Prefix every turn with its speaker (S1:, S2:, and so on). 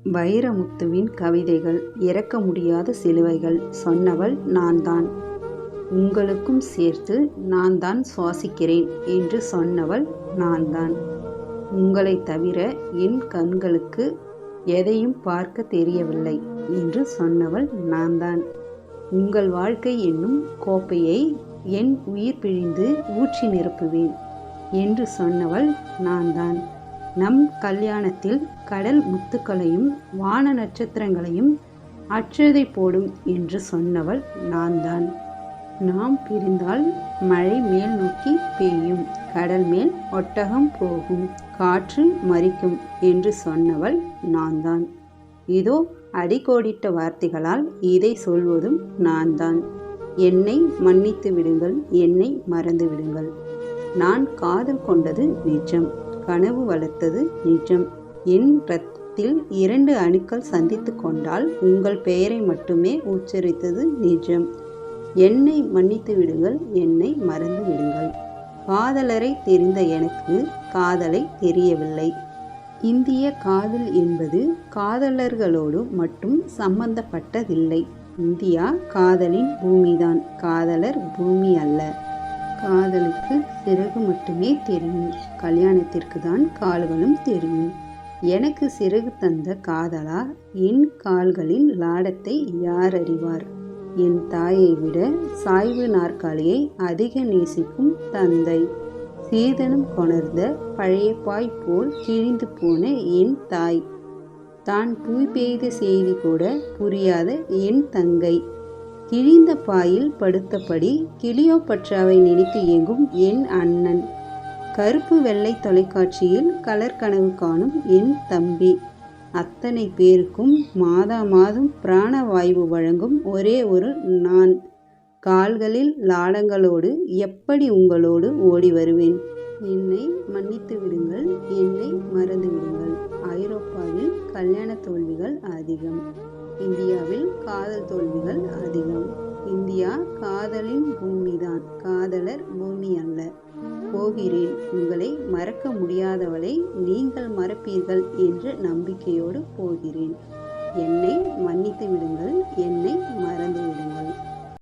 S1: வைரமுத்துவின் கவிதைகள் இறக்க முடியாத சிலுவைகள். சொன்னவள் நான்தான். உங்களுக்கும் சேர்த்து நான்தான் சுவாசிக்கிறேன் என்று சொன்னவள் நான்தான். உங்களைத் தவிர என் கண்களுக்கு எதையும் பார்க்க தெரியவில்லை என்று சொன்னவள் நான்தான். உங்கள் வாழ்க்கை என்னும் கோப்பையை என் உயிர் பிழிந்து ஊற்றி நிரப்புவேன் என்று சொன்னவள் நான்தான். நம் கல்யாணத்தில் கடல் முத்துக்களையும் வான நட்சத்திரங்களையும் அற்றதை போடும் என்று சொன்னவள் நான்தான். நாம் பிரிந்தால் மழை மேல் நோக்கி பெய்யும், கடல் மேல் ஒட்டகம் போகும், காற்று மறிக்கும் என்று சொன்னவள் நான்தான். இதோ அடிக்கோடிட்ட வார்த்தைகளால் இதை சொல்வதும் நான்தான். என்னை மன்னித்து விடுங்கள், என்னை மறந்து விடுங்கள். நான் காதல் கொண்டது நிஜம், கனவு வளர்த்தது நிஜம். என் இரத்தத்தில் 2 அணுக்கள் சந்தித்து கொண்டால் உங்கள் பெயரை மட்டுமே உச்சரித்தது நிஜம். என்னை மன்னித்து விடுங்கள், என்னை மறந்து விடுங்கள். காதலரை தெரிந்த எனக்கு காதலை தெரியவில்லை. இந்திய காதல் என்பது காதலர்களோடு மட்டும் சம்பந்தப்பட்டதில்லை. இந்தியா காதலின் பூமிதான், காதலர் பூமி அல்ல. காதலுக்கு சிறகு மட்டுமே தெரியும், கல்யாணத்திற்கு தான் கால்களும் தெரியும். எனக்கு சிறகு தந்த காதலா, என் கால்களின் லாடத்தை யார் அறிவார்? என் தாயை விட சாய்வு நாற்காலியை அதிக நேசிக்கும் தந்தை, சீதனம் கொணர்ந்த பழைய பாய் போல் கிழிந்து போன என் தாய், தான் தூய் பெய்த செய்தி கூட புரியாத என் தங்கை, கிழிந்த பாயில் படுத்தபடி கிளியோபட்ராவை நினைத்து இயங்கும் என் அண்ணன், கருப்பு வெள்ளை தொலைக்காட்சியில் கலர் கனவு காணும் என் தம்பி, அத்தனை பேருக்கும் மாதா மாதம் பிராணவாயு வழங்கும் ஒரே ஒரு நான். கால்களில் லாடங்களோடு எப்படி உங்களோடு ஓடி வருவேன்? என்னை மன்னித்து விடுங்கள், என்னை மறந்து விடுங்கள். ஐரோப்பாவில் கல்யாண தோல்விகள் அதிகம், இந்தியாவில் காதல் தோல்விகள் அதிகம். இந்தியா காதலின் பூமிதான், காதலர் பூமி அல்ல. போகிறேன். உங்களை மறக்க முடியாதவளை நீங்கள் மறப்பீர்கள் என்ற நம்பிக்கையோடு போகிறேன். என்னை மன்னித்து விடுங்கள், என்னை மறந்து விடுங்கள்.